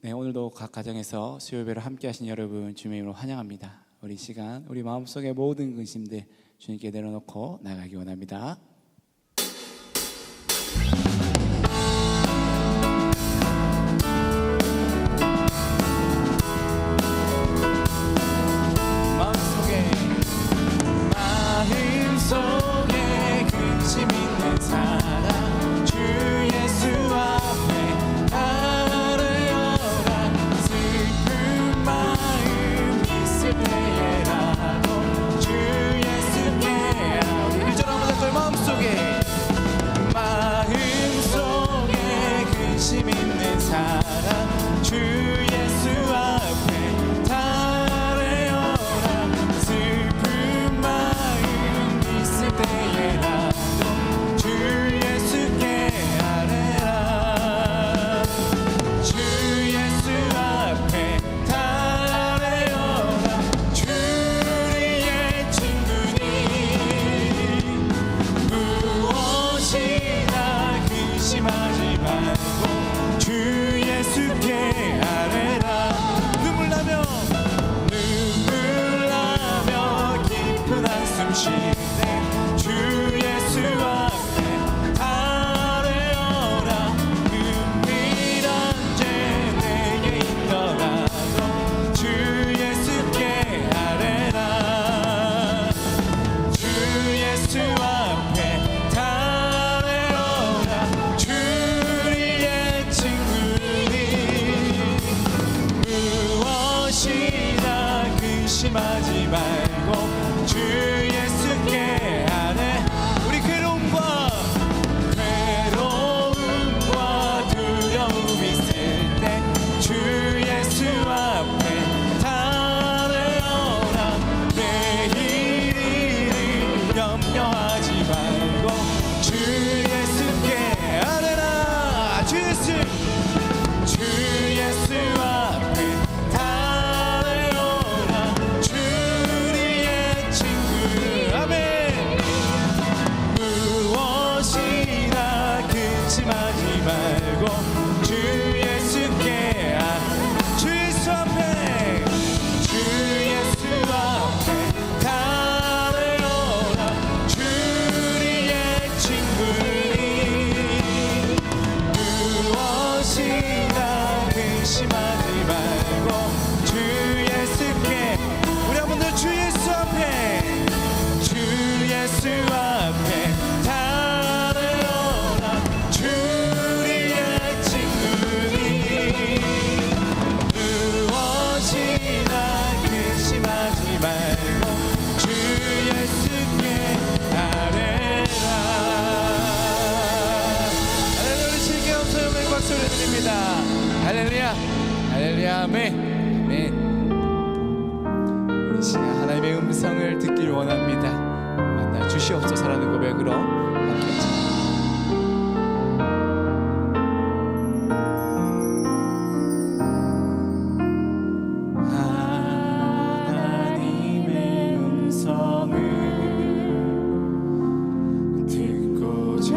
네, 오늘도 각 가정에서 수요예배를 함께 하신 여러분 주님의 이름으로 환영합니다. 우리 시간 우리 마음속의 모든 근심들 주님께 내려놓고 나가기 원합니다. 마음속에 근심 있는 사람 주 예수 앞에 아뢰어라. 슬픈 마음 있을 때에라도 주 예수께 우리 1절 한번 더 마음속에 근심 있는 사람 주 예수 앞에 아뢰어라. 슬픈 마음 있을 때에라도 주 예수께 아뢰라. 주 예수 앞에 아뢰어라. 주의 친구니 무엇이나 근심하지 말고 주 예수께 아뢰라. 눈물 나며 깊은 한숨 쉴 때 주 예수 앞에 아뢰어라. 은밀한 죄 내게 있더라도 주 예수께 아뢰라. 주 예수 앞에 아뢰어라. 주의 친구니 무엇이나 근심하지 말고 주 예수께 아뢰. 우리 괴로움과 두려움 있을 때 주 예수 앞에 아뢰어라. 내일 일을 염려하지 말고 주 예수께 아뢰라. 주 예수 앞에 아뢰어라. 주의 친구 아멘. 무엇이나 근심하지 말고 주 예수께 주 예수 앞에 아뢰어라. 주의 친구니 무엇이나 근심하지 말고 주 예수께. 우리 한번 더 주 예수 앞에 아뢰어라. 주의 친구니 무엇이나 근심하지 말고 주 예수께 아뢰라. 할렐루야. 우리 즐겨 소용의 박수를 드립니다. 할렐루야. 할렐루야. 아멘. 아멘. 우리 시간 하나님의 음성을 듣길 원합니다. 만나 주시옵소서라는 고백으로 함께 하자. 하나님의 음성을 듣고자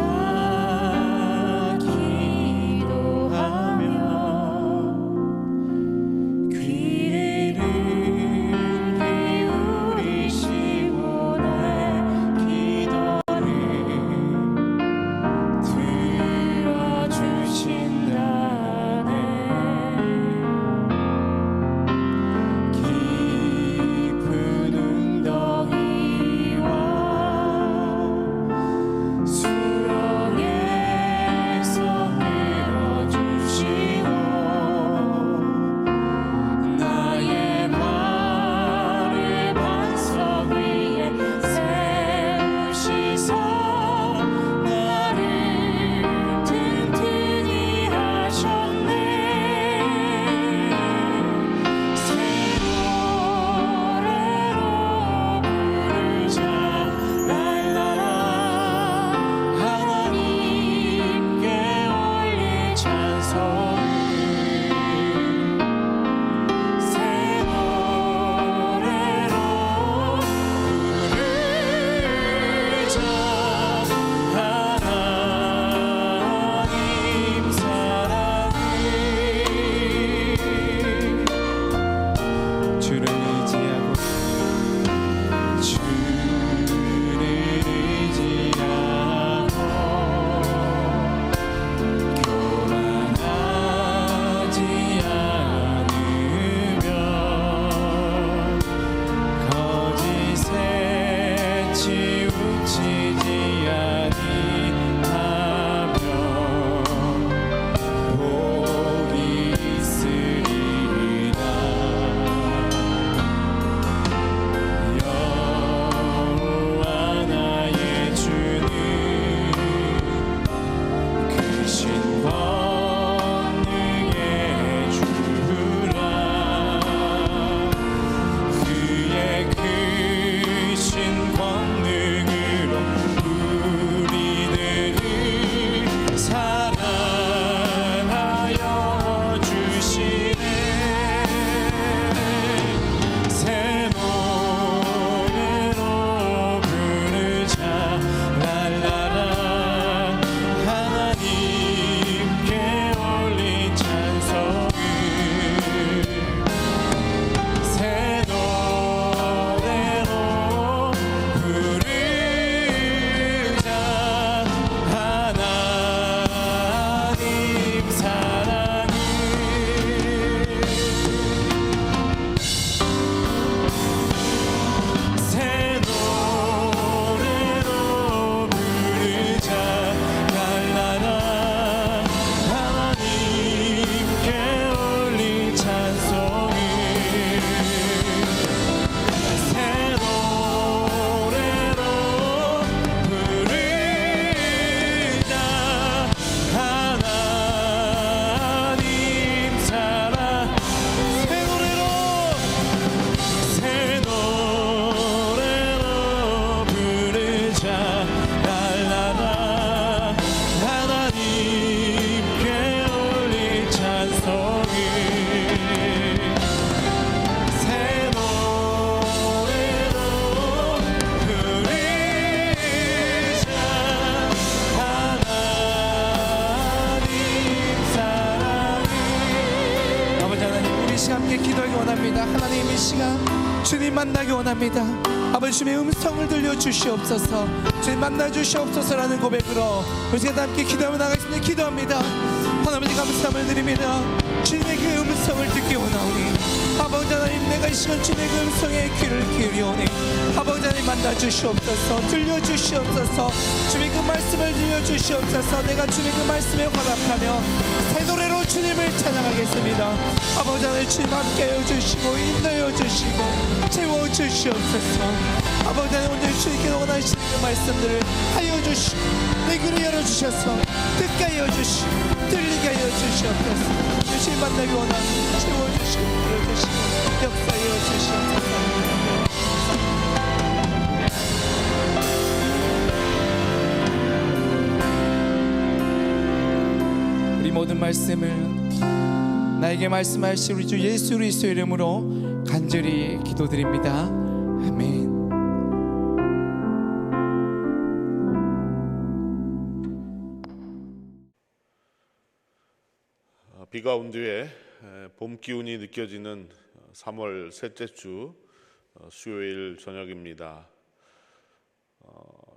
기도하며 귀를 기울이시고 내 기도를 하나님 이 시간 주님 만나기 원합니다. 아버지 주님의 음성을 들려주시옵소서. 주님 만나주시옵소서라는 고백으로 우리 시간 함께 기도하며 나가겠습니다. 기도합니다. 하나님 감사함을 드립니다. 주님의 그 음성을 듣기 원하오니 아버지 하나님 내가 이 시간 주님의 그 음성에 귀를 기울이오니 아버지 하나님 만나주시옵소서. 들려주시옵소서. 주님의 그 말씀을 들려주시옵소서. 내가 주님의 그 말씀에 화답하며 새 노래로 주님을 찬양하겠습니다. 아버지 하나님 주님 함께하여 주시고 인도하여 주시고 채워주시옵소서. 아버지 하나님 오늘 주님께서 원하시는 그 말씀들을 하여 주시고 내 귀를 열어주셔서 듣게 하여 주시고 들리게 하여 주시옵소서. 주님 만나기 원하는 채워주시고 들어주시고 역사하여 주시옵소서. 우리 모든 말씀을 나에게 말씀하실 우리 주 예수 그리스도의 이름으로 간절히 기도드립니다. 아멘. 비가 온 뒤에 봄 기운이 느껴지는 3월 셋째 주 수요일 저녁입니다.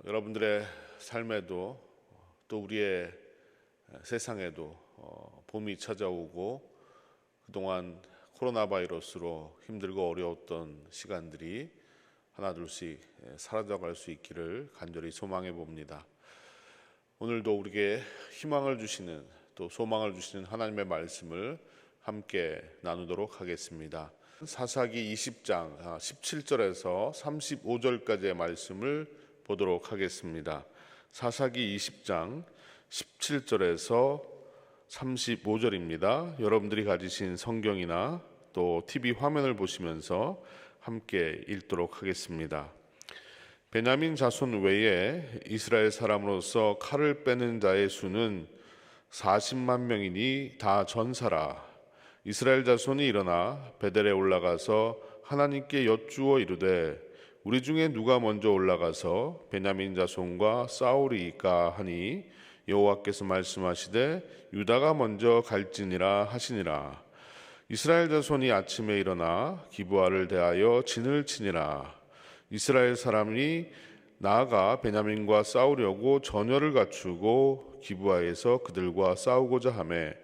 여러분들의 삶에도 또 우리의 세상에도 봄이 찾아오고 그동안 코로나 바이러스로 힘들고 어려웠던 시간들이 하나둘씩 사라져갈 수 있기를 간절히 소망해 봅니다. 오늘도 우리에게 희망을 주시는 또 소망을 주시는 하나님의 말씀을 함께 나누도록 하겠습니다. 사사기 20장 17절에서 35절까지의 말씀을 보도록 하겠습니다. 사사기 20장 17절에서 35절입니다. 여러분들이 가지신 성경이나 또 TV 화면을 보시면서 함께 읽도록 하겠습니다. 베냐민 자손 외에 이스라엘 사람으로서 칼을 빼는 자의 수는 40만 명이니 다 전사라. 이스라엘 자손이 일어나 베델에 올라가서 하나님께 여쭈어 이르되 우리 중에 누가 먼저 올라가서 베냐민 자손과 싸우리이까 하니 여호와께서 말씀하시되 유다가 먼저 갈지니라 하시니라. 이스라엘 자손이 아침에 일어나 기브아를 대하여 진을 치니라. 이스라엘 사람이 나아가 베냐민과 싸우려고 전열을 갖추고 기브아에서 그들과 싸우고자 하매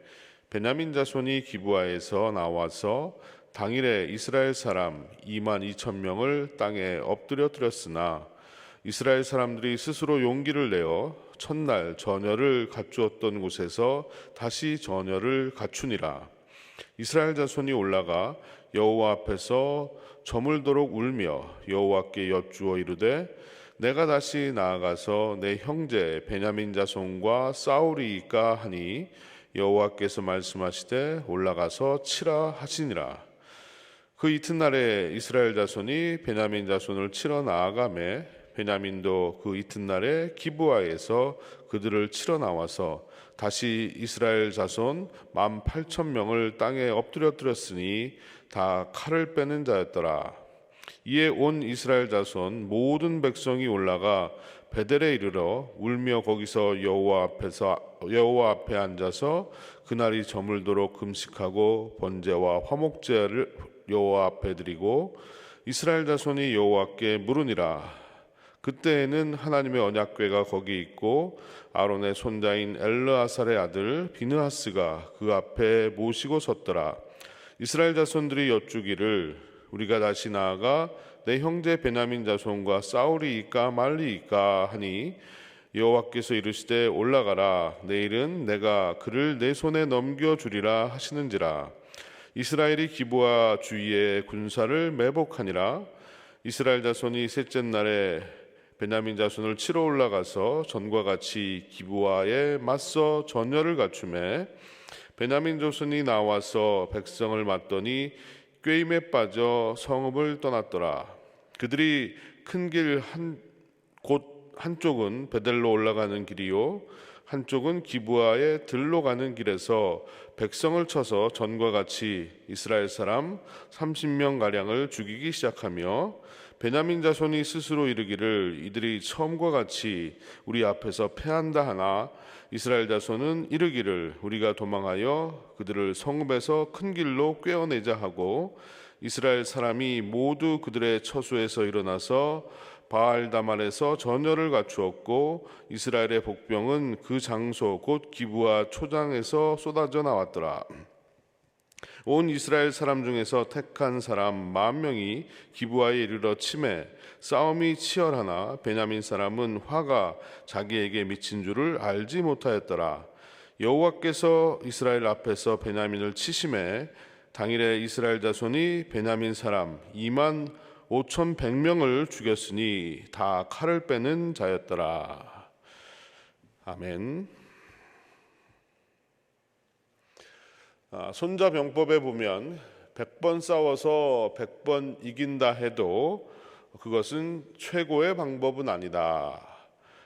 베냐민 자손이 기브아에서 나와서 당일에 이스라엘 사람 22,000명을 땅에 엎드려뜨렸으나 이스라엘 사람들이 스스로 용기를 내어 첫날 전열을 갖추었던 곳에서 다시 전열을 갖추니라. 이스라엘 자손이 올라가 여호와 앞에서 저물도록 울며 여호와께 여쭈어 이르되 내가 다시 나아가서 내 형제 베냐민 자손과 싸우리이까 하니 여호와께서 말씀하시되 올라가서 치라 하시니라. 그 이튿날에 이스라엘 자손이 베냐민 자손을 치러 나아가매 베냐민도 그 이튿날에 기브아에서 그들을 치러 나와서 다시 이스라엘 자손 18,000명을 땅에 엎드려뜨렸으니 다 칼을 빼는 자였더라. 이에 온 이스라엘 자손 모든 백성이 올라가 베델에 이르러 울며 거기서 여호와 앞에 앉아서 그날이 저물도록 금식하고 번제와 화목제를 여호와 앞에 드리고 이스라엘 자손이 여호와께 물으니라. 그때에는 하나님의 언약궤가 거기 있고 아론의 손자인 엘르아살의 아들 비느하스가 그 앞에 모시고 섰더라. 이스라엘 자손들이 여쭈기를 우리가 다시 나아가 내 형제 베냐민 자손과 싸우리이까 말리이까 하니 여호와께서 이르시되 올라가라. 내일은 내가 그를 내 손에 넘겨주리라 하시는지라. 이스라엘이 기브아 주위에 군사를 매복하니라. 이스라엘 자손이 셋째 날에 베냐민 자손을 치러 올라가서 전과 같이 기브아에 맞서 전열을 갖추매 베냐민 자손이 나와서 백성을 맞더니 꾀임에 빠져 성읍을 떠났더라. 그들이 큰 길 곧 한쪽은 베델로 올라가는 길이요 한쪽은 기브아에 들로 가는 길에서 백성을 쳐서 전과 같이 이스라엘 사람 30명 가량을 죽이기 시작하며 베냐민 자손이 스스로 이르기를 이들이 처음과 같이 우리 앞에서 패한다 하나 이스라엘 자손은 이르기를 우리가 도망하여 그들을 성읍에서 큰 길로 꿰어내자 하고 이스라엘 사람이 모두 그들의 처소에서 일어나서 바알다말에서 전열을 갖추었고 이스라엘의 복병은 그 장소 곧 기브아 초장에서 쏟아져 나왔더라. 온 이스라엘 사람 중에서 택한 사람 10,000명이 기브아에 이르러 치매 싸움이 치열하나 베냐민 사람은 화가 자기에게 미친 줄을 알지 못하였더라. 여호와께서 이스라엘 앞에서 베냐민을 치심해 당일에 이스라엘 자손이 베냐민 사람 25,100명을 죽였으니 다 칼을 빼는 자였더라. 아멘. 손자병법에 보면 100번 싸워서 100번 이긴다 해도 그것은 최고의 방법은 아니다.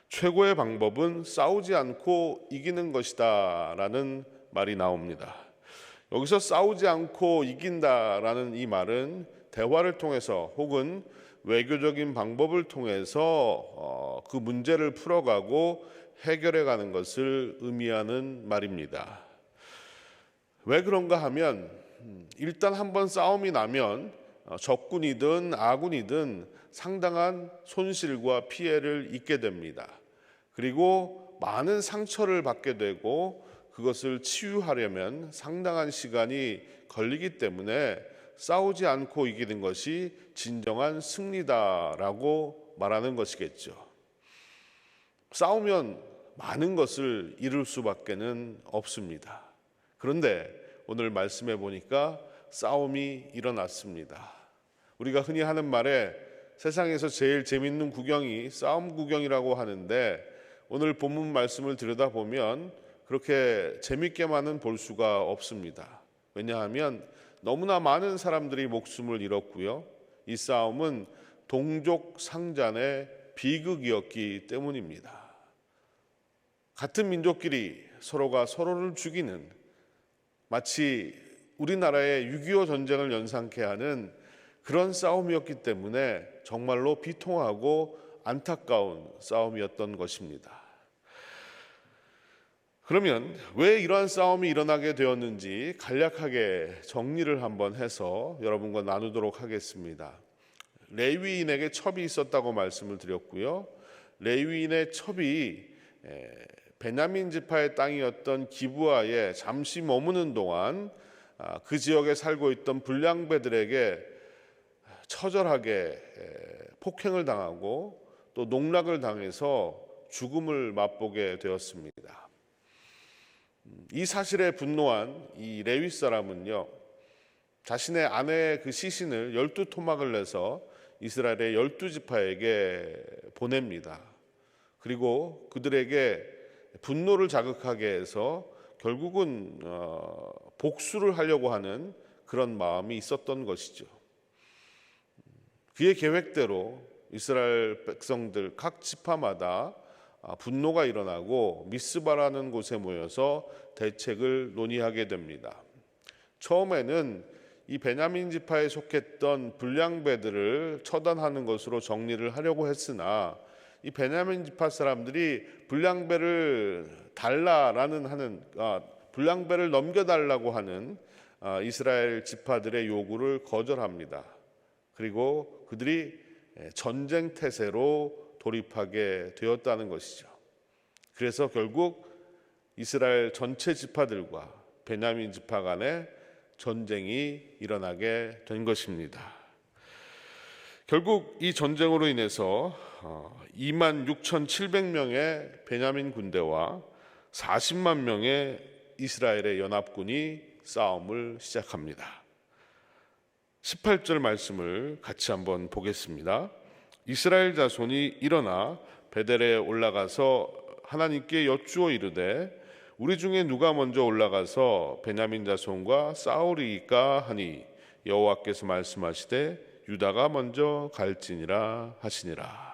최고의 방법은 싸우지 않고 이기는 것이다 라는 말이 나옵니다. 여기서 싸우지 않고 이긴다라는 이 말은 대화를 통해서 혹은 외교적인 방법을 통해서 그 문제를 풀어가고 해결해가는 것을 의미하는 말입니다. 왜 그런가 하면 일단 한번 싸움이 나면 적군이든 아군이든 상당한 손실과 피해를 입게 됩니다. 그리고 많은 상처를 받게 되고 그것을 치유하려면 상당한 시간이 걸리기 때문에 싸우지 않고 이기는 것이 진정한 승리다라고 말하는 것이겠죠. 싸우면 많은 것을 잃을 수밖에는 없습니다. 그런데 오늘 말씀해 보니까 싸움이 일어났습니다. 우리가 흔히 하는 말에 세상에서 제일 재밌는 구경이 싸움 구경이라고 하는데 오늘 본문 말씀을 들여다보면 그렇게 재밌게만은 볼 수가 없습니다. 왜냐하면 너무나 많은 사람들이 목숨을 잃었고요. 이 싸움은 동족 상잔의 비극이었기 때문입니다. 같은 민족끼리 서로가 서로를 죽이는 마치 우리나라의 6.25 전쟁을 연상케 하는 그런 싸움이었기 때문에 정말로 비통하고 안타까운 싸움이었던 것입니다. 그러면 왜 이러한 싸움이 일어나게 되었는지 간략하게 정리를 한번 해서 여러분과 나누도록 하겠습니다. 레위인에게 첩이 있었다고 말씀을 드렸고요. 레위인의 첩이 베냐민 지파의 땅이었던 기브아에 잠시 머무는 동안 그 지역에 살고 있던 불량배들에게 처절하게 폭행을 당하고 또 농락을 당해서 죽음을 맛보게 되었습니다. 이 사실에 분노한 이 레위 사람은요, 자신의 아내의 그 시신을 12토막을 내서 이스라엘의 12지파에게 보냅니다. 그리고 그들에게 분노를 자극하게 해서 결국은 복수를 하려고 하는 그런 마음이 있었던 것이죠. 그의 계획대로 이스라엘 백성들 각 지파마다 분노가 일어나고 미스바라는 곳에 모여서 대책을 논의하게 됩니다. 처음에는 이 베냐민 지파에 속했던 불량배들을 처단하는 것으로 정리를 하려고 했으나 이 베냐민 지파 사람들이 불량배를 불량배를 넘겨달라고 하는 이스라엘 지파들의 요구를 거절합니다. 그리고 그들이 전쟁 태세로 돌입하게 되었다는 것이죠. 그래서 결국 이스라엘 전체 지파들과 베냐민 지파 간에 전쟁이 일어나게 된 것입니다. 결국 이 전쟁으로 인해서 26,700명의 베냐민 군대와 40만 명의 이스라엘의 연합군이 싸움을 시작합니다. 18절 말씀을 같이 한번 보겠습니다. 이스라엘 자손이 일어나 베델에 올라가서 하나님께 여쭈어 이르되 우리 중에 누가 먼저 올라가서 베냐민 자손과 싸우리이까 하니 여호와께서 말씀하시되 유다가 먼저 갈지니라 하시니라.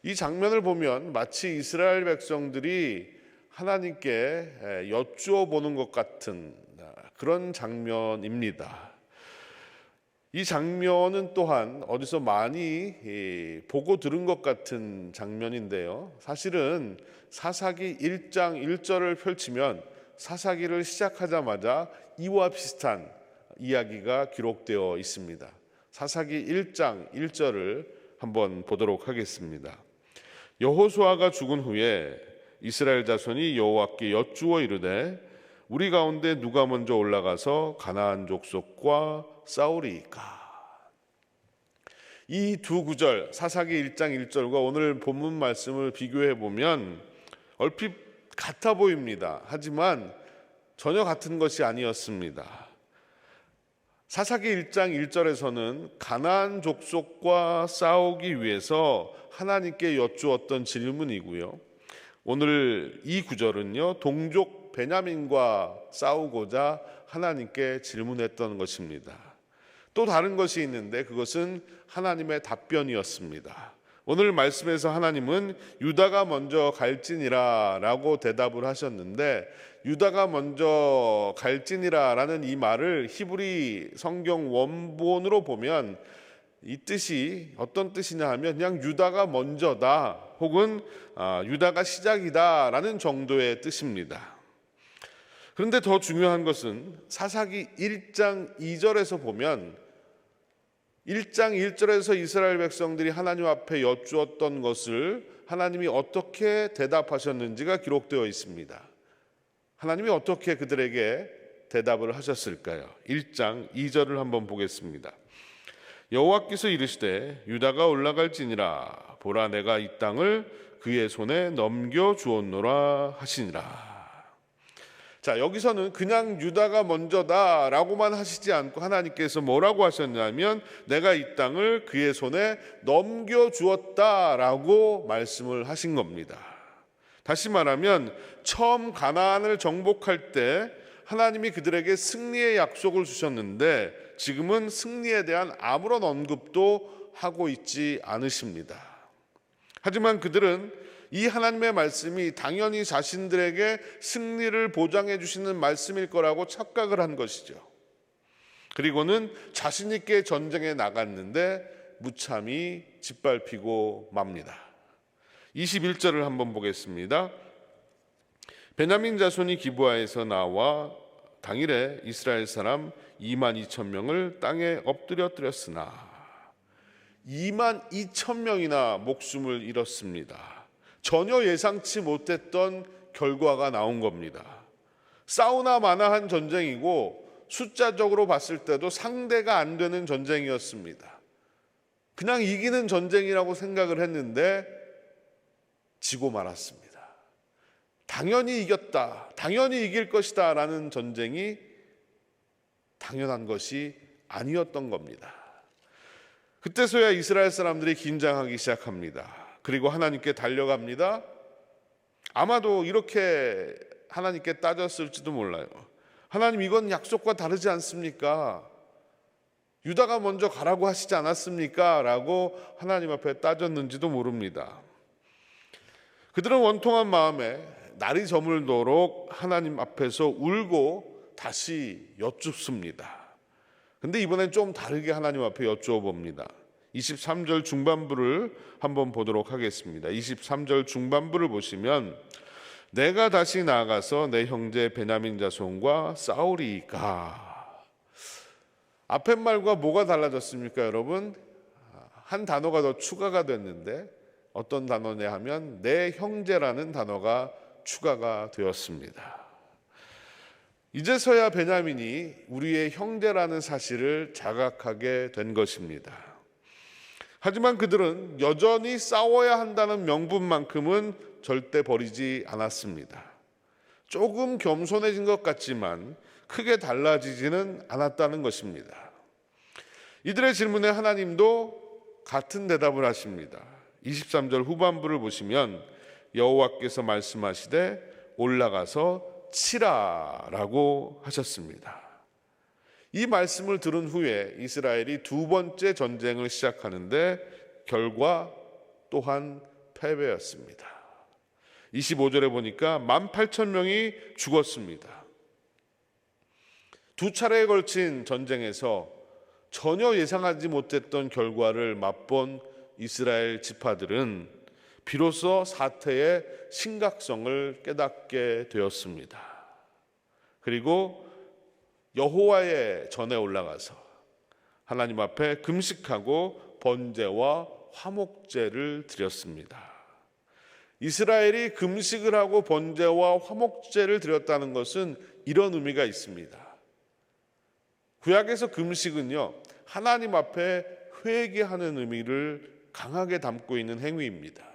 이 장면을 보면 마치 이스라엘 백성들이 하나님께 여쭈어 보는 것 같은 그런 장면입니다. 이 장면은 또한 어디서 많이 보고 들은 것 같은 장면인데요. 사실은 사사기 1장 1절을 펼치면 사사기를 시작하자마자 이와 비슷한 이야기가 기록되어 있습니다. 사사기 1장 1절을 한번 보도록 하겠습니다. 여호수아가 죽은 후에 이스라엘 자손이 여호와께 여쭈어 이르되 우리 가운데 누가 먼저 올라가서 가나안 족속과 싸우리이까. 이 두 구절 사사기 1장 1절과 오늘 본문 말씀을 비교해 보면 얼핏 같아 보입니다. 하지만 전혀 같은 것이 아니었습니다. 사사기 1장 1절에서는 가나안 족속과 싸우기 위해서 하나님께 여쭈었던 질문이고요. 오늘 이 구절은요, 동족 베냐민과 싸우고자 하나님께 질문했던 것입니다. 또 다른 것이 있는데 그것은 하나님의 답변이었습니다. 오늘 말씀에서 하나님은 유다가 먼저 갈지니라 라고 대답을 하셨는데, 유다가 먼저 갈지니라 라는 이 말을 히브리 성경 원본으로 보면 이 뜻이 어떤 뜻이냐 하면 그냥 유다가 먼저다 혹은 유다가 시작이다 라는 정도의 뜻입니다. 그런데 더 중요한 것은 사사기 1장 2절에서 보면 1장 1절에서 이스라엘 백성들이 하나님 앞에 여쭈었던 것을 하나님이 어떻게 대답하셨는지가 기록되어 있습니다. 하나님이 어떻게 그들에게 대답을 하셨을까요? 1장 2절을 한번 보겠습니다. 여호와께서 이르시되 유다가 올라갈지니라 보라 내가 이 땅을 그의 손에 넘겨 주었노라 하시니라. 자, 여기서는 그냥 유다가 먼저다라고만 하시지 않고 하나님께서 뭐라고 하셨냐면 내가 이 땅을 그의 손에 넘겨 주었다라고 말씀을 하신 겁니다. 다시 말하면 처음 가나안을 정복할 때 하나님이 그들에게 승리의 약속을 주셨는데 지금은 승리에 대한 아무런 언급도 하고 있지 않으십니다. 하지만 그들은 이 하나님의 말씀이 당연히 자신들에게 승리를 보장해 주시는 말씀일 거라고 착각을 한 것이죠. 그리고는 자신 있게 전쟁에 나갔는데 무참히 짓밟히고 맙니다. 21절을 한번 보겠습니다. 베냐민 자손이 기브아에서 나와 당일에 이스라엘 사람 22,000명을 땅에 엎드려뜨렸으나 22,000명이나 목숨을 잃었습니다. 전혀 예상치 못했던 결과가 나온 겁니다. 싸우나 마나한 전쟁이고 숫자적으로 봤을 때도 상대가 안 되는 전쟁이었습니다. 그냥 이기는 전쟁이라고 생각을 했는데 지고 말았습니다. 당연히 이겼다, 당연히 이길 것이다 라는 전쟁이 당연한 것이 아니었던 겁니다. 그때서야 이스라엘 사람들이 긴장하기 시작합니다. 그리고 하나님께 달려갑니다. 아마도 이렇게 하나님께 따졌을지도 몰라요. 하나님, 이건 약속과 다르지 않습니까? 유다가 먼저 가라고 하시지 않았습니까? 라고 하나님 앞에 따졌는지도 모릅니다. 그들은 원통한 마음에 날이 저물도록 하나님 앞에서 울고 다시 여쭙습니다. 근데 이번엔 좀 다르게 하나님 앞에 여쭈어 봅니다. 23절 중반부를 한번 보도록 하겠습니다. 23절 중반부를 보시면 내가 다시 나아가서 내 형제 베냐민 자손과 싸우리이까. 앞에 말과 뭐가 달라졌습니까, 여러분? 한 단어가 더 추가가 됐는데 어떤 단어냐 하면 내 형제라는 단어가 추가가 되었습니다. 이제서야 베냐민이 우리의 형제라는 사실을 자각하게 된 것입니다. 하지만 그들은 여전히 싸워야 한다는 명분만큼은 절대 버리지 않았습니다. 조금 겸손해진 것 같지만 크게 달라지지는 않았다는 것입니다. 이들의 질문에 하나님도 같은 대답을 하십니다. 23절 후반부를 보시면 여호와께서 말씀하시되 올라가서 치라라고 하셨습니다. 이 말씀을 들은 후에 이스라엘이 두 번째 전쟁을 시작하는데 결과 또한 패배였습니다. 25절에 보니까 18,000명이 죽었습니다. 두 차례에 걸친 전쟁에서 전혀 예상하지 못했던 결과를 맛본 이스라엘 지파들은 비로소 사태의 심각성을 깨닫게 되었습니다. 그리고 여호와의 전에 올라가서 하나님 앞에 금식하고 번제와 화목제를 드렸습니다. 이스라엘이 금식을 하고 번제와 화목제를 드렸다는 것은 이런 의미가 있습니다. 구약에서 금식은요, 하나님 앞에 회개하는 의미를 강하게 담고 있는 행위입니다.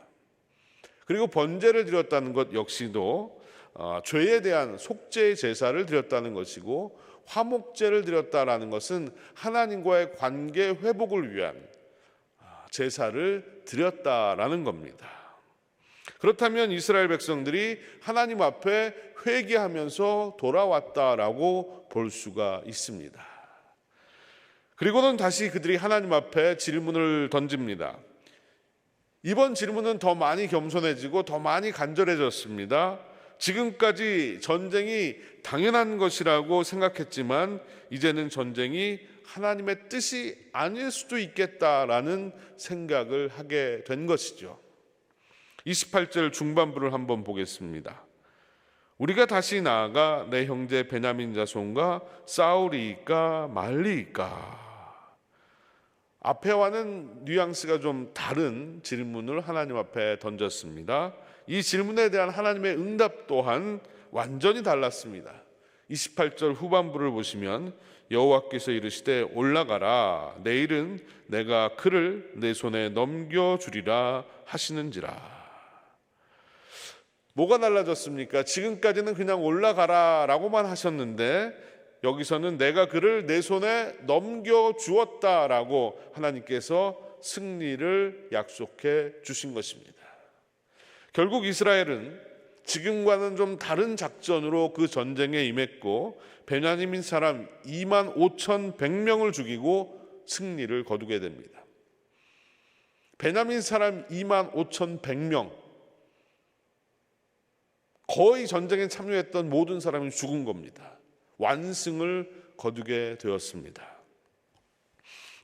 그리고 번제를 드렸다는 것 역시도 죄에 대한 속죄의 제사를 드렸다는 것이고, 화목제를 드렸다라는 것은 하나님과의 관계 회복을 위한 제사를 드렸다라는 겁니다. 그렇다면 이스라엘 백성들이 하나님 앞에 회개하면서 돌아왔다라고 볼 수가 있습니다. 그리고는 다시 그들이 하나님 앞에 질문을 던집니다. 이번 질문은 더 많이 겸손해지고 더 많이 간절해졌습니다. 지금까지 전쟁이 당연한 것이라고 생각했지만 이제는 전쟁이 하나님의 뜻이 아닐 수도 있겠다라는 생각을 하게 된 것이죠. 28절 중반부를 한번 보겠습니다. 우리가 다시 나아가 내 형제 베냐민 자손과 싸우리이까 말리이까. 앞에와는 뉘앙스가 좀 다른 질문을 하나님 앞에 던졌습니다. 이 질문에 대한 하나님의 응답 또한 완전히 달랐습니다. 28절 후반부를 보시면 여호와께서 이르시되 올라가라, 내일은 내가 그를 내 손에 넘겨주리라 하시는지라. 뭐가 달라졌습니까? 지금까지는 그냥 올라가라 라고만 하셨는데 여기서는 내가 그를 내 손에 넘겨주었다라고 하나님께서 승리를 약속해 주신 것입니다. 결국 이스라엘은 지금과는 좀 다른 작전으로 그 전쟁에 임했고 베냐민 사람 25,100명을 죽이고 승리를 거두게 됩니다. 베냐민 사람 25,100명, 거의 전쟁에 참여했던 모든 사람이 죽은 겁니다. 완승을 거두게 되었습니다.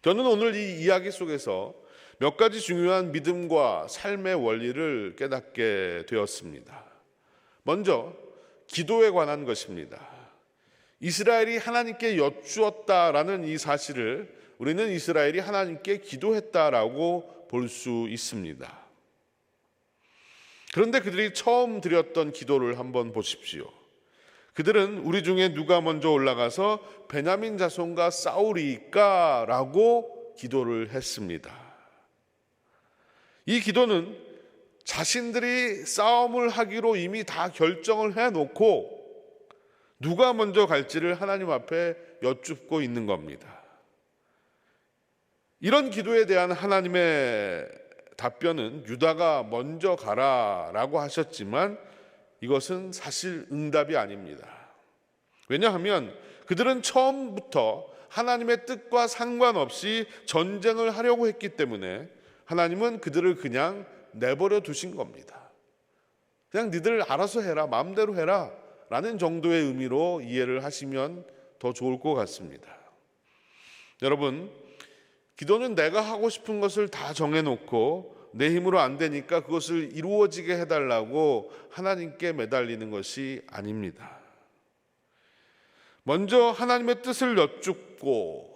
저는 오늘 이 이야기 속에서 몇 가지 중요한 믿음과 삶의 원리를 깨닫게 되었습니다. 먼저 기도에 관한 것입니다. 이스라엘이 하나님께 여쭈었다라는 이 사실을 우리는 이스라엘이 하나님께 기도했다라고 볼 수 있습니다. 그런데 그들이 처음 드렸던 기도를 한번 보십시오. 그들은 우리 중에 누가 먼저 올라가서 베냐민 자손과 싸우리까 라고 기도를 했습니다. 이 기도는 자신들이 싸움을 하기로 이미 다 결정을 해놓고 누가 먼저 갈지를 하나님 앞에 여쭙고 있는 겁니다. 이런 기도에 대한 하나님의 답변은 유다가 먼저 가라라고 하셨지만 이것은 사실 응답이 아닙니다. 왜냐하면 그들은 처음부터 하나님의 뜻과 상관없이 전쟁을 하려고 했기 때문에 하나님은 그들을 그냥 내버려 두신 겁니다. 그냥 니들 알아서 해라, 마음대로 해라 라는 정도의 의미로 이해를 하시면 더 좋을 것 같습니다. 여러분, 기도는 내가 하고 싶은 것을 다 정해놓고 내 힘으로 안 되니까 그것을 이루어지게 해달라고 하나님께 매달리는 것이 아닙니다. 먼저 하나님의 뜻을 여쭙고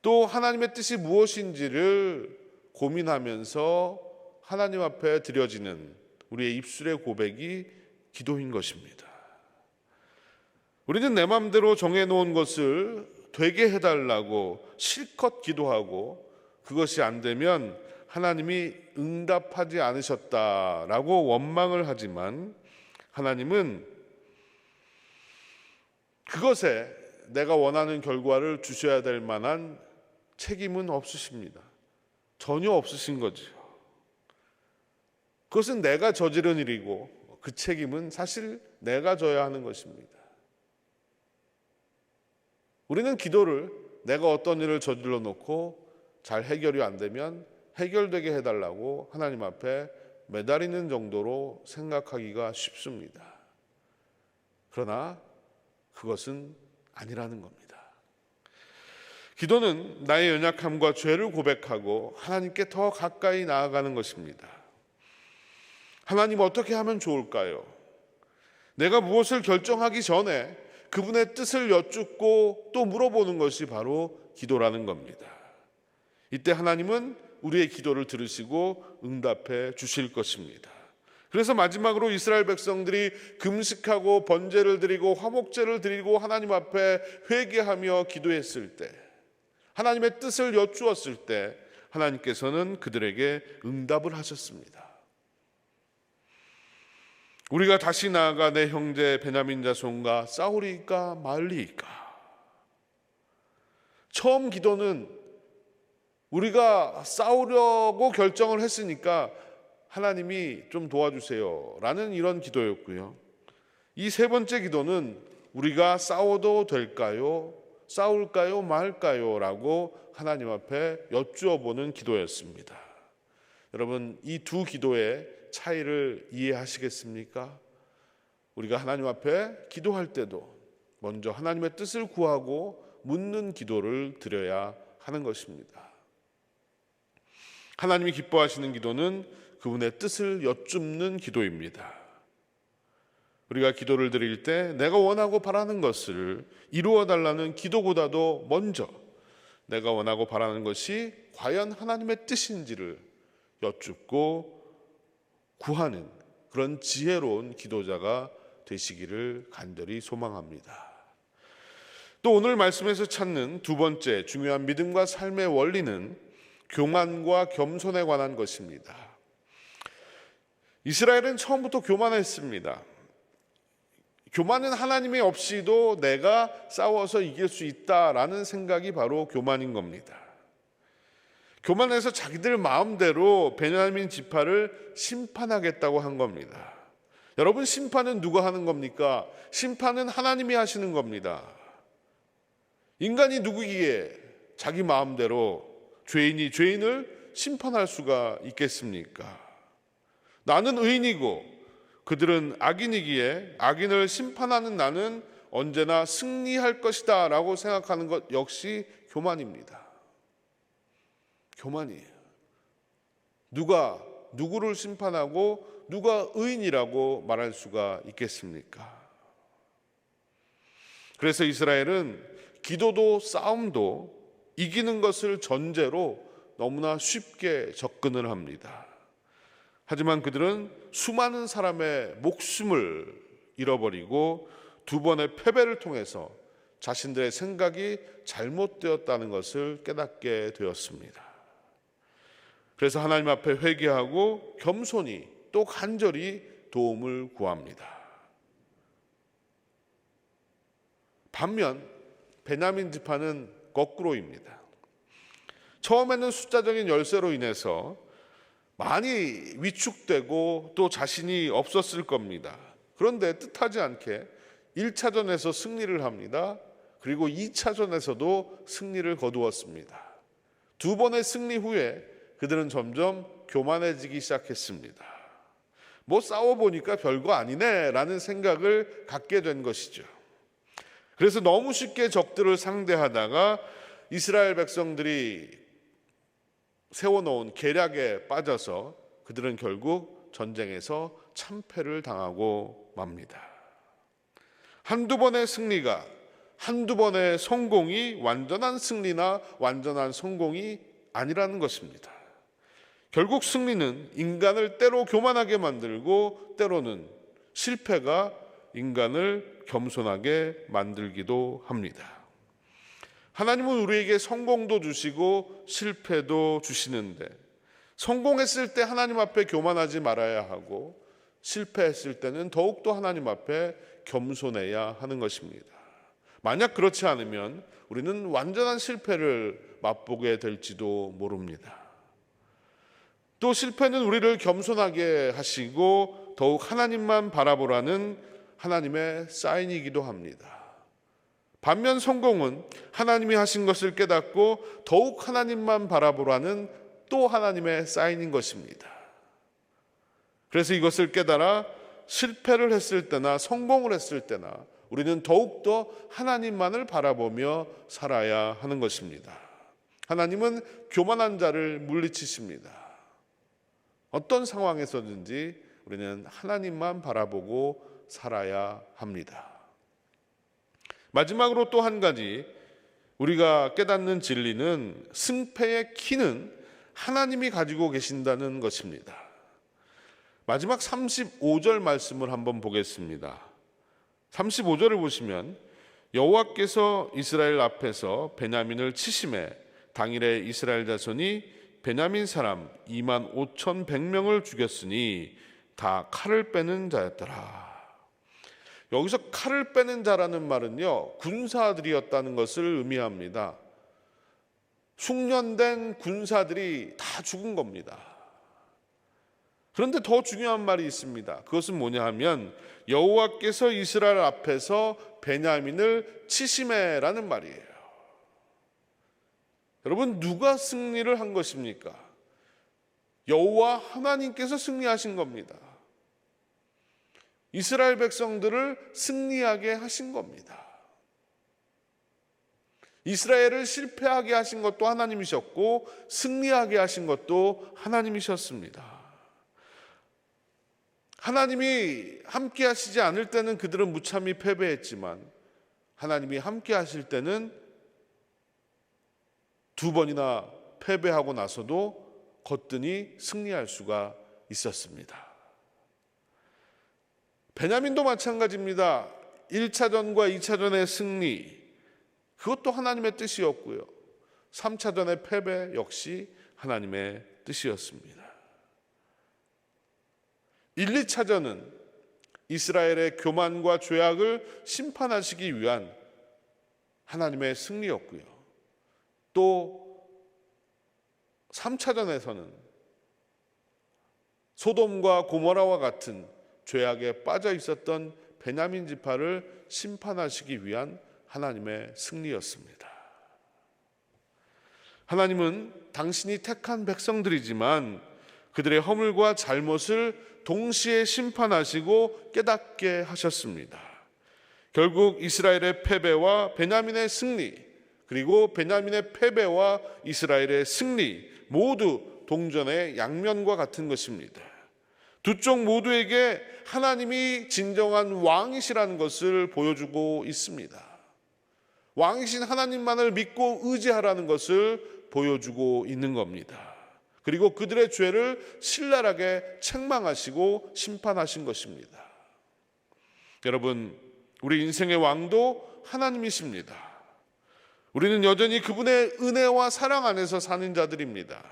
또 하나님의 뜻이 무엇인지를 고민하면서 하나님 앞에 드려지는 우리의 입술의 고백이 기도인 것입니다. 우리는 내 마음대로 정해놓은 것을 되게 해달라고 실컷 기도하고 그것이 안 되면 하나님이 응답하지 않으셨다라고 원망을 하지만 하나님은 그것에 내가 원하는 결과를 주셔야 될 만한 책임은 없으십니다. 전혀 없으신 거죠. 그것은 내가 저지른 일이고 그 책임은 사실 내가 져야 하는 것입니다. 우리는 기도를 내가 어떤 일을 저질러 놓고 잘 해결이 안 되면 해결되게 해달라고 하나님 앞에 매달리는 정도로 생각하기가 쉽습니다. 그러나 그것은 아니라는 겁니다. 기도는 나의 연약함과 죄를 고백하고 하나님께 더 가까이 나아가는 것입니다. 하나님, 어떻게 하면 좋을까요? 내가 무엇을 결정하기 전에 그분의 뜻을 여쭙고 또 물어보는 것이 바로 기도라는 겁니다. 이때 하나님은 우리의 기도를 들으시고 응답해 주실 것입니다. 그래서 마지막으로 이스라엘 백성들이 금식하고 번제를 드리고 화목제를 드리고 하나님 앞에 회개하며 기도했을 때, 하나님의 뜻을 여쭈었을 때 하나님께서는 그들에게 응답을 하셨습니다. 우리가 다시 나아가 내 형제 베냐민 자손과 싸우리이까 말리이까. 처음 기도는 우리가 싸우려고 결정을 했으니까 하나님이 좀 도와주세요 라는 이런 기도였고요. 이 세 번째 기도는 우리가 싸워도 될까요? 싸울까요? 말까요? 라고 하나님 앞에 여쭈어 보는 기도였습니다. 여러분, 이 두 기도의 차이를 이해하시겠습니까? 우리가 하나님 앞에 기도할 때도 먼저 하나님의 뜻을 구하고 묻는 기도를 드려야 하는 것입니다. 하나님이 기뻐하시는 기도는 그분의 뜻을 여쭙는 기도입니다. 우리가 기도를 드릴 때 내가 원하고 바라는 것을 이루어 달라는 기도보다도 먼저 내가 원하고 바라는 것이 과연 하나님의 뜻인지를 여쭙고 구하는 그런 지혜로운 기도자가 되시기를 간절히 소망합니다. 또 오늘 말씀에서 찾는 두 번째 중요한 믿음과 삶의 원리는 교만과 겸손에 관한 것입니다. 이스라엘은 처음부터 교만했습니다. 교만은 하나님이 없이도 내가 싸워서 이길 수 있다라는 생각이 바로 교만인 겁니다. 교만해서 자기들 마음대로 베냐민 지파를 심판하겠다고 한 겁니다. 여러분, 심판은 누가 하는 겁니까? 심판은 하나님이 하시는 겁니다. 인간이 누구기에 자기 마음대로 죄인이 죄인을 심판할 수가 있겠습니까? 나는 의인이고 그들은 악인이기에 악인을 심판하는 나는 언제나 승리할 것이다 라고 생각하는 것 역시 교만입니다. 교만이에요. 누가 누구를 심판하고 누가 의인이라고 말할 수가 있겠습니까? 그래서 이스라엘은 기도도 싸움도 이기는 것을 전제로 너무나 쉽게 접근을 합니다. 하지만 그들은 수많은 사람의 목숨을 잃어버리고 두 번의 패배를 통해서 자신들의 생각이 잘못되었다는 것을 깨닫게 되었습니다. 그래서 하나님 앞에 회개하고 겸손히 또 간절히 도움을 구합니다. 반면 베냐민 지파는 거꾸로입니다. 처음에는 숫자적인 열세로 인해서 많이 위축되고 또 자신이 없었을 겁니다. 그런데 뜻하지 않게 1차전에서 승리를 합니다. 그리고 2차전에서도 승리를 거두었습니다. 두 번의 승리 후에 그들은 점점 교만해지기 시작했습니다. 뭐 싸워보니까 별거 아니네 라는 생각을 갖게 된 것이죠. 그래서 너무 쉽게 적들을 상대하다가 이스라엘 백성들이 세워놓은 계략에 빠져서 그들은 결국 전쟁에서 참패를 당하고 맙니다. 한두 번의 승리가, 한두 번의 성공이 완전한 승리나 완전한 성공이 아니라는 것입니다. 결국 승리는 인간을 때로 교만하게 만들고 때로는 실패가 인간을 겸손하게 만들기도 합니다. 하나님은 우리에게 성공도 주시고 실패도 주시는데 성공했을 때 하나님 앞에 교만하지 말아야 하고 실패했을 때는 더욱더 하나님 앞에 겸손해야 하는 것입니다. 만약 그렇지 않으면 우리는 완전한 실패를 맛보게 될지도 모릅니다. 또 실패는 우리를 겸손하게 하시고 더욱 하나님만 바라보라는 하나님의 사인이기도 합니다. 반면 성공은 하나님이 하신 것을 깨닫고 더욱 하나님만 바라보라는 또 하나님의 사인인 것입니다. 그래서 이것을 깨달아 실패를 했을 때나 성공을 했을 때나 우리는 더욱더 하나님만을 바라보며 살아야 하는 것입니다. 하나님은 교만한 자를 물리치십니다. 어떤 상황에서든지 우리는 하나님만 바라보고 살아야 합니다. 마지막으로 또 한 가지 우리가 깨닫는 진리는 승패의 키는 하나님이 가지고 계신다는 것입니다. 마지막 35절 말씀을 한번 보겠습니다. 35절을 보시면 여호와께서 이스라엘 앞에서 베냐민을 치심해 당일에 이스라엘 자손이 베냐민 사람 25,100명을 죽였으니 다 칼을 빼는 자였더라. 여기서 칼을 빼는 자라는 말은요, 군사들이었다는 것을 의미합니다. 숙련된 군사들이 다 죽은 겁니다. 그런데 더 중요한 말이 있습니다. 그것은 뭐냐 하면 여호와께서 이스라엘 앞에서 베냐민을 치심해라는 말이에요. 여러분, 누가 승리를 한 것입니까? 여호와 하나님께서 승리하신 겁니다. 이스라엘 백성들을 승리하게 하신 겁니다. 이스라엘을 실패하게 하신 것도 하나님이셨고 승리하게 하신 것도 하나님이셨습니다. 하나님이 함께 하시지 않을 때는 그들은 무참히 패배했지만 하나님이 함께 하실 때는 두 번이나 패배하고 나서도 거뜬히 승리할 수가 있었습니다. 베냐민도 마찬가지입니다. 1차전과 2차전의 승리, 그것도 하나님의 뜻이었고요. 3차전의 패배 역시 하나님의 뜻이었습니다. 1, 2차전은 이스라엘의 교만과 죄악을 심판하시기 위한 하나님의 승리였고요. 또 3차전에서는 소돔과 고모라와 같은 죄악에 빠져 있었던 베냐민 지파를 심판하시기 위한 하나님의 승리였습니다. 하나님은 당신이 택한 백성들이지만 그들의 허물과 잘못을 동시에 심판하시고 깨닫게 하셨습니다. 결국 이스라엘의 패배와 베냐민의 승리, 그리고 베냐민의 패배와 이스라엘의 승리 모두 동전의 양면과 같은 것입니다. 두 쪽 모두에게 하나님이 진정한 왕이시라는 것을 보여주고 있습니다. 왕이신 하나님만을 믿고 의지하라는 것을 보여주고 있는 겁니다. 그리고 그들의 죄를 신랄하게 책망하시고 심판하신 것입니다. 여러분, 우리 인생의 왕도 하나님이십니다. 우리는 여전히 그분의 은혜와 사랑 안에서 사는 자들입니다.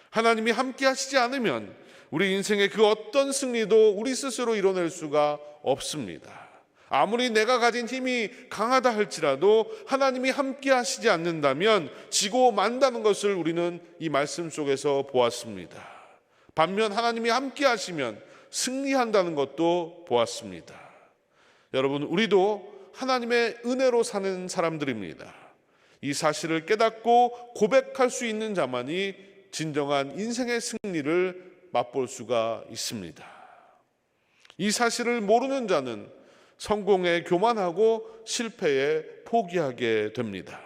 하나님이 함께 하시지 않으면 우리 인생의 그 어떤 승리도 우리 스스로 이뤄낼 수가 없습니다. 아무리 내가 가진 힘이 강하다 할지라도 하나님이 함께 하시지 않는다면 지고 만다는 것을 우리는 이 말씀 속에서 보았습니다. 반면 하나님이 함께 하시면 승리한다는 것도 보았습니다. 여러분, 우리도 하나님의 은혜로 사는 사람들입니다. 이 사실을 깨닫고 고백할 수 있는 자만이 진정한 인생의 승리를 맛볼 수가 있습니다. 이 사실을 모르는 자는 성공에 교만하고 실패에 포기하게 됩니다.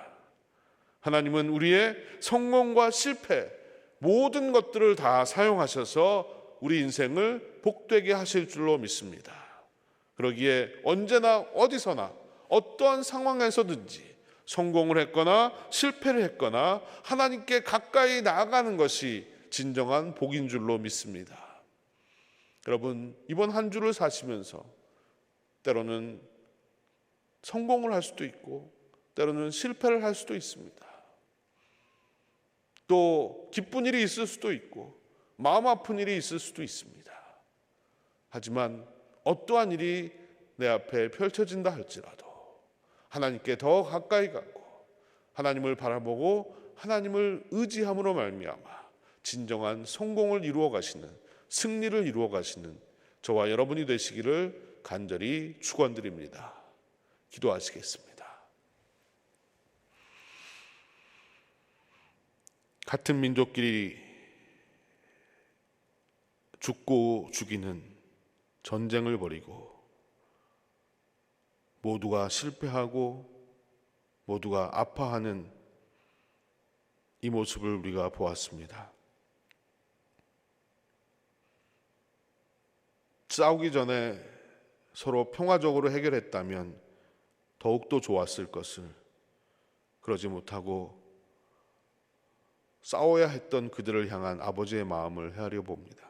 하나님은 우리의 성공과 실패, 모든 것들을 다 사용하셔서 우리 인생을 복되게 하실 줄로 믿습니다. 그러기에 언제나 어디서나 어떠한 상황에서든지 성공을 했거나 실패를 했거나 하나님께 가까이 나아가는 것이 진정한 복인 줄로 믿습니다. 여러분, 이번 한 주를 사시면서 때로는 성공을 할 수도 있고 때로는 실패를 할 수도 있습니다. 또 기쁜 일이 있을 수도 있고 마음 아픈 일이 있을 수도 있습니다. 하지만 어떠한 일이 내 앞에 펼쳐진다 할지라도 하나님께 더 가까이 가고 하나님을 바라보고 하나님을 의지함으로 말미암아 진정한 성공을 이루어 가시는, 승리를 이루어 가시는 저와 여러분이 되시기를 간절히 축원드립니다. 기도하시겠습니다. 같은 민족끼리 죽고 죽이는 전쟁을 벌이고 모두가 실패하고 모두가 아파하는 이 모습을 우리가 보았습니다. 싸우기 전에 서로 평화적으로 해결했다면 더욱더 좋았을 것을 그러지 못하고 싸워야 했던 그들을 향한 아버지의 마음을 헤아려 봅니다.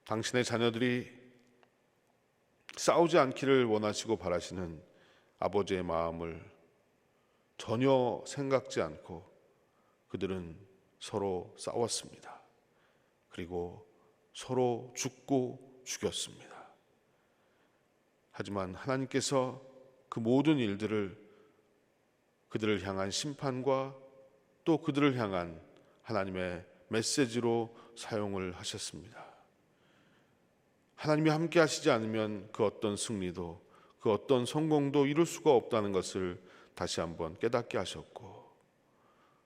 당신의 자녀들이 싸우지 않기를 원하시고 바라시는 아버지의 마음을 전혀 생각지 않고 그들은 서로 싸웠습니다. 그리고 서로 죽고 죽였습니다. 하지만 하나님께서 그 모든 일들을 그들을 향한 심판과 또 그들을 향한 하나님의 메시지로 사용을 하셨습니다. 하나님이 함께 하시지 않으면 그 어떤 승리도 그 어떤 성공도 이룰 수가 없다는 것을 다시 한번 깨닫게 하셨고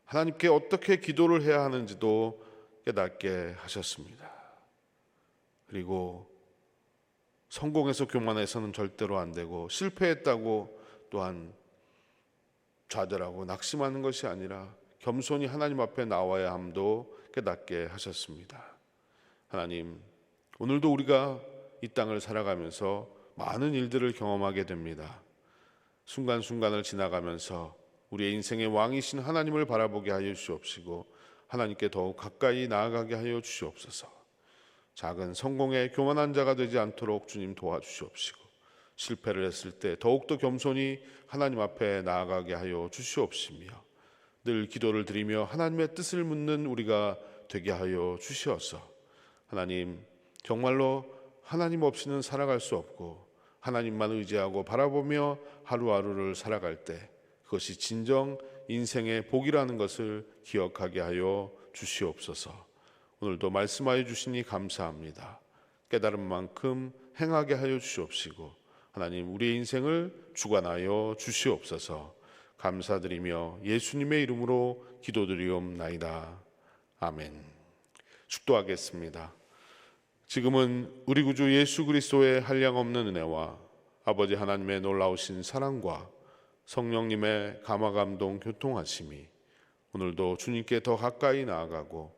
하나님께 어떻게 기도를 해야 하는지도 깨닫게 하셨습니다. 그리고 성공해서 교만해서는 절대로 안 되고 실패했다고 또한 좌절하고 낙심하는 것이 아니라 겸손히 하나님 앞에 나와야 함도 깨닫게 하셨습니다. 하나님, 오늘도 우리가 이 땅을 살아가면서 많은 일들을 경험하게 됩니다. 순간순간을 지나가면서 우리의 인생의 왕이신 하나님을 바라보게 하여 주시옵시고 하나님께 더욱 가까이 나아가게 하여 주시옵소서. 작은 성공에 교만한 자가 되지 않도록 주님 도와주시옵시고 실패를 했을 때 더욱더 겸손히 하나님 앞에 나아가게 하여 주시옵시며 늘 기도를 드리며 하나님의 뜻을 묻는 우리가 되게 하여 주시옵소서. 하나님, 정말로 하나님 없이는 살아갈 수 없고 하나님만 의지하고 바라보며 하루하루를 살아갈 때 그것이 진정 인생의 복이라는 것을 기억하게 하여 주시옵소서. 오늘도 말씀하여 주시니 감사합니다. 깨달은 만큼 행하게 하여 주시옵시고 하나님, 우리의 인생을 주관하여 주시옵소서. 감사드리며 예수님의 이름으로 기도드리옵나이다. 아멘. 축도하겠습니다. 지금은 우리 구주 예수 그리스도의 한량없는 은혜와 아버지 하나님의 놀라우신 사랑과 성령님의 감화감동 교통하심이 오늘도 주님께 더 가까이 나아가고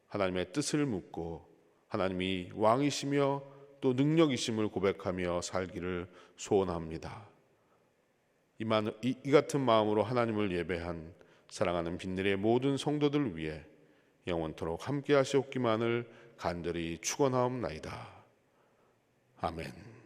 하나님의 뜻을 묻고 하나님이 왕이시며 또 능력이심을 고백하며 살기를 소원합니다. 이 같은 마음으로 하나님을 예배한 사랑하는 빈들의 모든 성도들 위해 영원토록 함께 하시옵기만을 간절히 축원하옵나이다. 아멘.